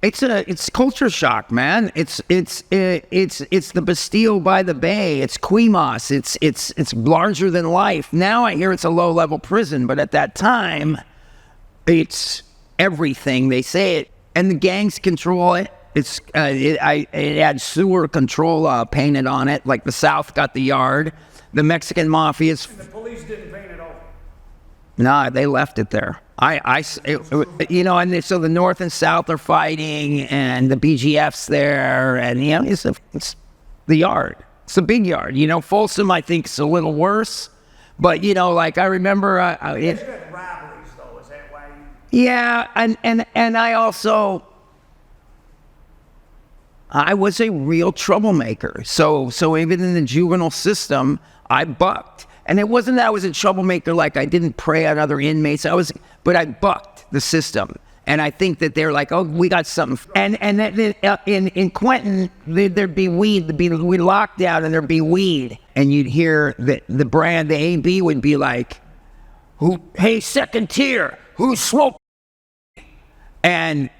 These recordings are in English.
It's culture shock, man. It's the Bastille by the Bay. It's Quemos. It's larger than life. Now I hear it's a low level prison, but at that time, it's everything. They say it, and the gangs control it. It had sewer control painted on it, like the South got the yard. The Mexican mafia's. The police didn't paint it over. Nah, they left it there. And so the North and South are fighting, and the BGF's there, and it's the yard. It's a big yard. Folsom, I think, is a little worse, but like I remember. It's got robberies, though. Is that why? Yeah, and I also. I was a real troublemaker. So even in the juvenile system, I bucked. And it wasn't that I was a troublemaker, like I didn't prey on other inmates. But I bucked the system. And I think that they're like, oh, we got something. And in Quentin, there'd be weed. We'd lock down and there'd be weed. And you'd hear the brand, the AB would be like, hey, second tier, who smoked? And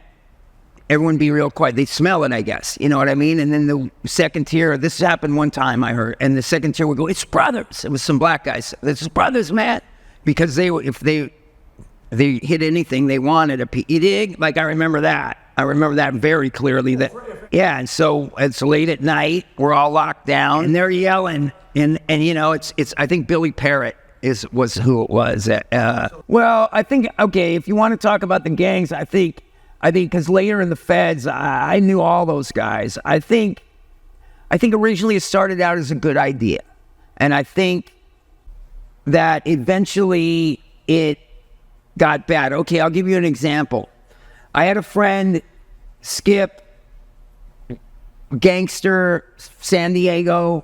everyone be real quiet. They smell it, I guess. You know what I mean? And then the second tier, this happened one time, I heard, and the second tier would go, it's brothers. It was some black guys. It's brothers, man. Because if they hit anything, they wanted a piece. You dig? Like, I remember that. I remember that very clearly. Yeah, and so it's late at night. We're all locked down, and they're yelling. And it's I think Billy Parrott was who it was. Well, I think, okay, if you want to talk about the gangs, I think because later in the feds, I knew all those guys. I think originally it started out as a good idea. And I think that eventually it got bad. Okay, I'll give you an example. I had a friend, Skip, gangster, San Diego,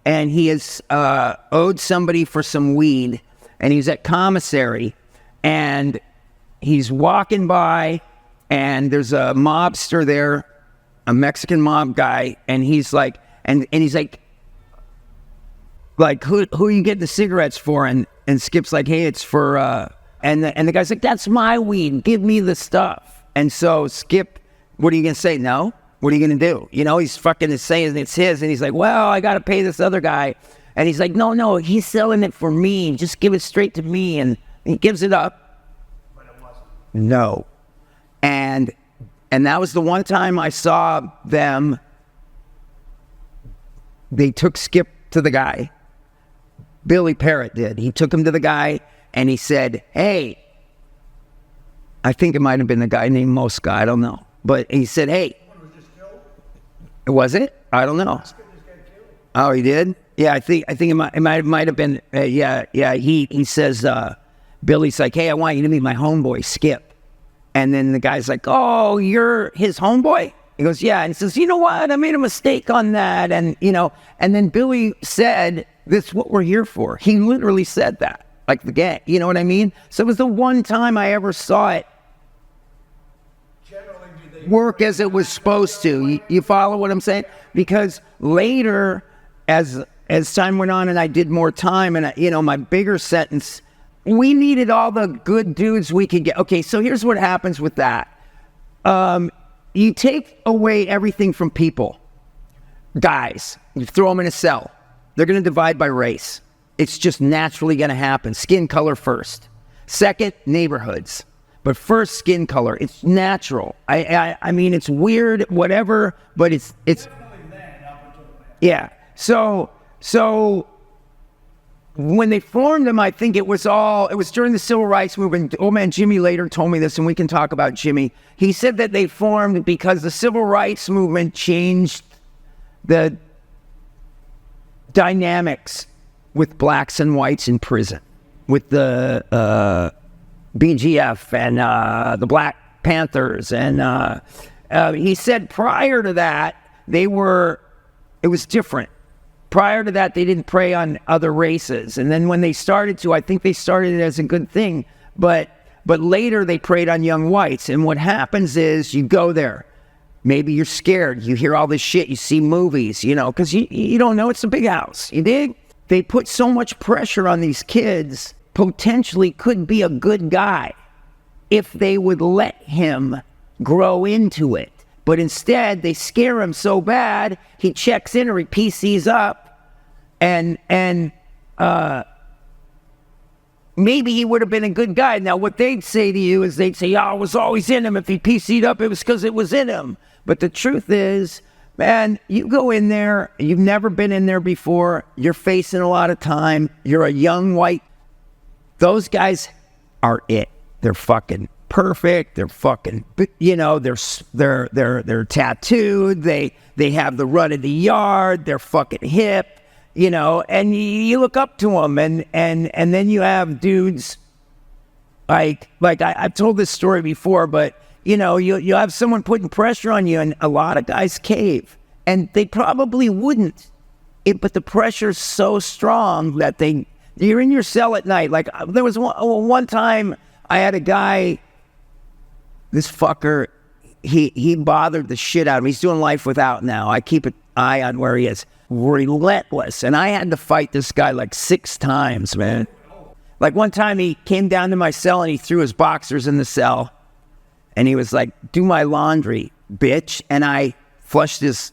and he is owed somebody for some weed. And he's at commissary, and he's walking by, and there's a mobster there, a Mexican mob guy, and he's like, and he's like, who are you getting the cigarettes for? And Skip's like, hey, it's for, and the guy's like, that's my weed, give me the stuff. And so Skip, what are you gonna say? No? What are you gonna do? He's fucking saying it's his, and he's like, well, I gotta pay this other guy. And he's like, no, he's selling it for me, just give it straight to me. And he gives it up. But it wasn't. No. And that was the one time I saw them. They took Skip to the guy. Billy Parrott did. He took him to the guy and he said, hey, I think it might have been the guy named Mosca. I don't know. But he said, hey. Was just killed? Was it? I don't know. Oh, he did? Yeah, I think it might have been. Yeah. He says, Billy's like, hey, I want you to meet my homeboy, Skip. And then the guy's like, oh, you're his homeboy? He goes, yeah. And he says, you know what? I made a mistake on that. And, and then Billy said, this is what we're here for. He literally said that, like the gang. You know what I mean? So it was the one time I ever saw it work as it was supposed to. You follow what I'm saying? Because later, as time went on and I did more time and, my bigger sentence, we needed all the good dudes we could get. Okay, so here's what happens with that. You take away everything from people. Guys, you throw them in a cell. They're going to divide by race. It's just naturally going to happen. Skin color first. Second, neighborhoods. But first, skin color. It's natural. I mean, it's weird, whatever, but it's yeah. So when they formed them, I think it was during the Civil Rights Movement. Old man Jimmy later told me this, and we can talk about Jimmy. He said that they formed because the Civil Rights Movement changed the dynamics with blacks and whites in prison, with the BGF and the Black Panthers. And he said prior to that, it was different. Prior to that, they didn't prey on other races. And then when they started to, I think they started it as a good thing. But later they preyed on young whites. And what happens is you go there. Maybe you're scared. You hear all this shit. You see movies, because you don't know it's a big house. You dig? They put so much pressure on these kids, potentially could be a good guy if they would let him grow into it. But instead, they scare him so bad, he checks in or he PCs up, and maybe he would have been a good guy. Now, what they'd say to you is they'd say, oh, it was always in him. If he PC'd up, it was because it was in him. But the truth is, man, you go in there, you've never been in there before, you're facing a lot of time, you're a young white, those guys are it. They're fucking perfect, they're fucking, you know, they're tattooed, they have the run of the yard, they're fucking hip, you know, and you look up to them, and then you have dudes like I've told this story before, but you know, you have someone putting pressure on you, and a lot of guys cave, and they probably wouldn't, but the pressure's so strong that you're in your cell at night. Like there was one time I had a guy, this fucker, he bothered the shit out of me. He's doing life without now. I keep an eye on where he is. Relentless. And I had to fight this guy like 6 times, man. Like one time he came down to my cell and he threw his boxers in the cell. And he was like, do my laundry, bitch. And I flushed his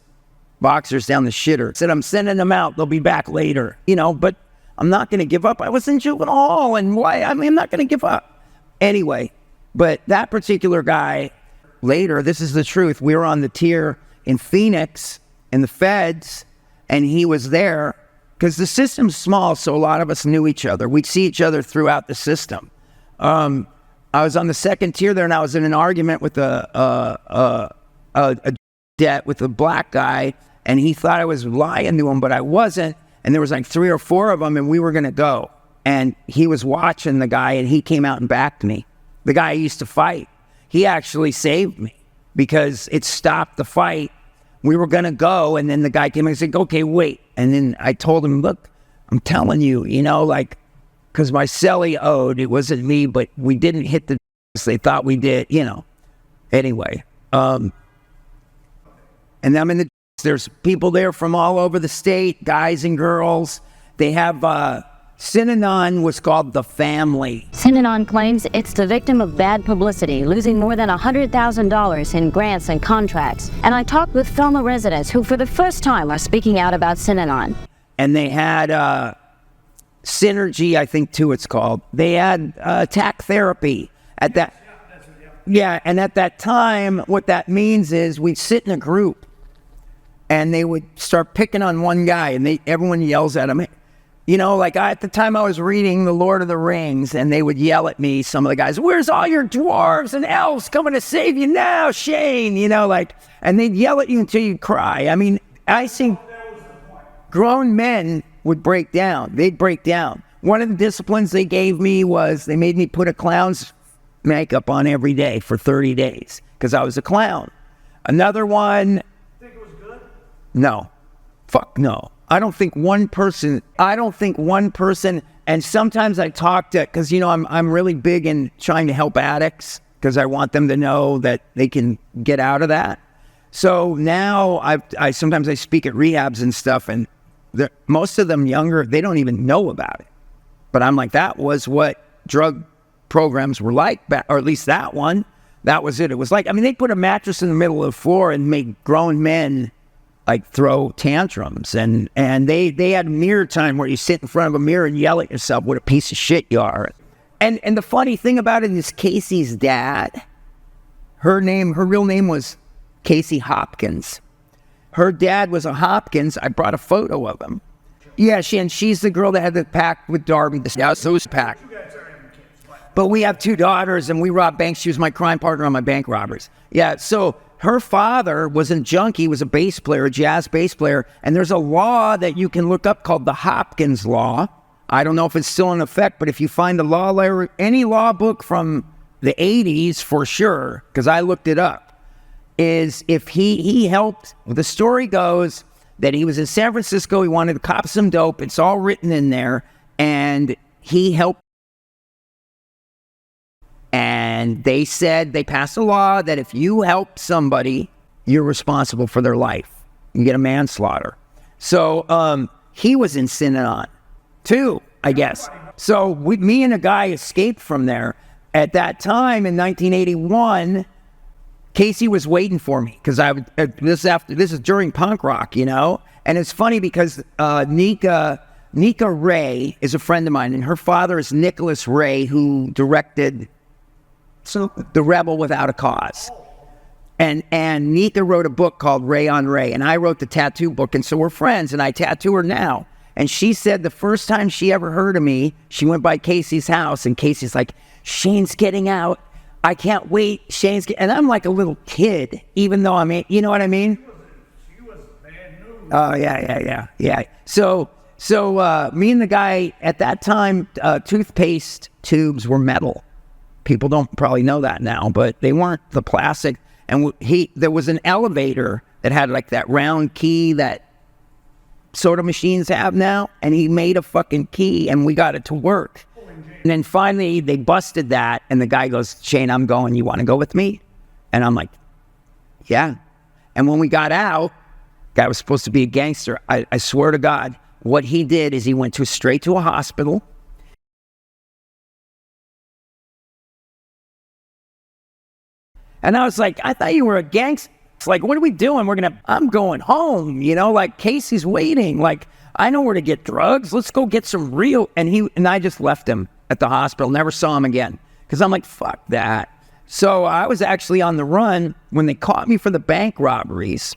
boxers down the shitter. Said, I'm sending them out. They'll be back later. You know, but I'm not going to give up. I was in juvenile hall, and why? I mean, I'm not going to give up. Anyway, but that particular guy, later, this is the truth. We were on the tier in Phoenix, in the feds, and he was there because the system's small, so a lot of us knew each other. We'd see each other throughout the system. I was on the second tier there, and I was in an argument with a black guy, and he thought I was lying to him, but I wasn't. And there was like 3 or 4 of them, and we were going to go. And he was watching the guy, and he came out and backed me. The guy I used to fight. He actually saved me because it stopped the fight. We were going to go, and then the guy came and said, okay, wait. And then I told him, look, I'm telling you, you know, like, because my cellie owed, it wasn't me, but we didn't hit the they thought we did, you know. Anyway, and I'm in the there's people there from all over the state, guys and girls. They have Synanon was called the family. Synanon claims it's the victim of bad publicity, losing more than $100,000 in grants and contracts. And I talked with fellow residents who for the first time are speaking out about Synanon. And they had Synergy, I think too it's called. They had attack therapy at that. Yeah, and at that time, what that means is we'd sit in a group and they would start picking on one guy, and everyone yells at him. You know, like at the time I was reading The Lord of the Rings, and they would yell at me, some of the guys, where's all your dwarves and elves coming to save you now, Shane? You know, like, and they'd yell at you until you'd cry. I mean, I think grown men would break down. They'd break down. One of the disciplines they gave me was they made me put a clown's makeup on every day for 30 days because I was a clown. Another one. Think it was good? No. Fuck no. I don't think one person, and sometimes I talk to, because, you know, I'm really big in trying to help addicts because I want them to know that they can get out of that. So now I sometimes I speak at rehabs and stuff, and most of them younger, they don't even know about it. But I'm like, that was what drug programs were like, or at least that one. That was it. It was like, I mean, they put a mattress in the middle of the floor and make grown men like throw tantrums. And they had mirror time where you sit in front of a mirror and yell at yourself what a piece of shit you are. And the funny thing about it is Casey's dad, her real name was Casey Hopkins. Her dad was a Hopkins. I brought a photo of him. Yeah, she's the girl that had the pact with Darby. Yeah, so was pact. But we have 2 daughters, and we robbed banks. She was my crime partner on my bank robberies. Yeah, so her father was a junkie, was a bass player, a jazz bass player, and there's a law that you can look up called the Hopkins Law. I don't know if it's still in effect, but if you find a law, any law book from the 80s for sure, because I looked it up, is if he helped, the story goes that he was in San Francisco, he wanted to cop some dope, it's all written in there, and he helped. And they said, they passed a law that if you help somebody, you're responsible for their life. You get a manslaughter. So he was in Synanon too, I guess. So me and a guy escaped from there. At that time in 1981, Casey was waiting for me because this is during punk rock, you know. And it's funny because Nika Ray is a friend of mine, and her father is Nicholas Ray, who directed The Rebel Without a Cause. And Nika wrote a book called Ray on Ray, and I wrote the tattoo book, and so we're friends, and I tattoo her now. And she said the first time she ever heard of me, she went by Casey's house, and Casey's like, Shane's getting out. I can't wait. And I'm like a little kid, even though you know what I mean? She was bad news. Oh, yeah. So me and the guy, at that time, toothpaste tubes were metal. People don't probably know that now, but they weren't the plastic. And there was an elevator that had like that round key that soda machines have now, and he made a fucking key, and we got it to work. And then finally they busted that, and the guy goes, Shane, I'm going, you want to go with me? And I'm like, yeah. And when we got out, guy was supposed to be a gangster. I swear to God, what he did is he went straight to a hospital. And I was like, I thought you were a gangster. It's like, what are we doing? I'm going home, you know, like Casey's waiting. Like, I know where to get drugs. Let's go get some real. And I just left him at the hospital, never saw him again. Because I'm like, fuck that. So I was actually on the run when they caught me for the bank robberies.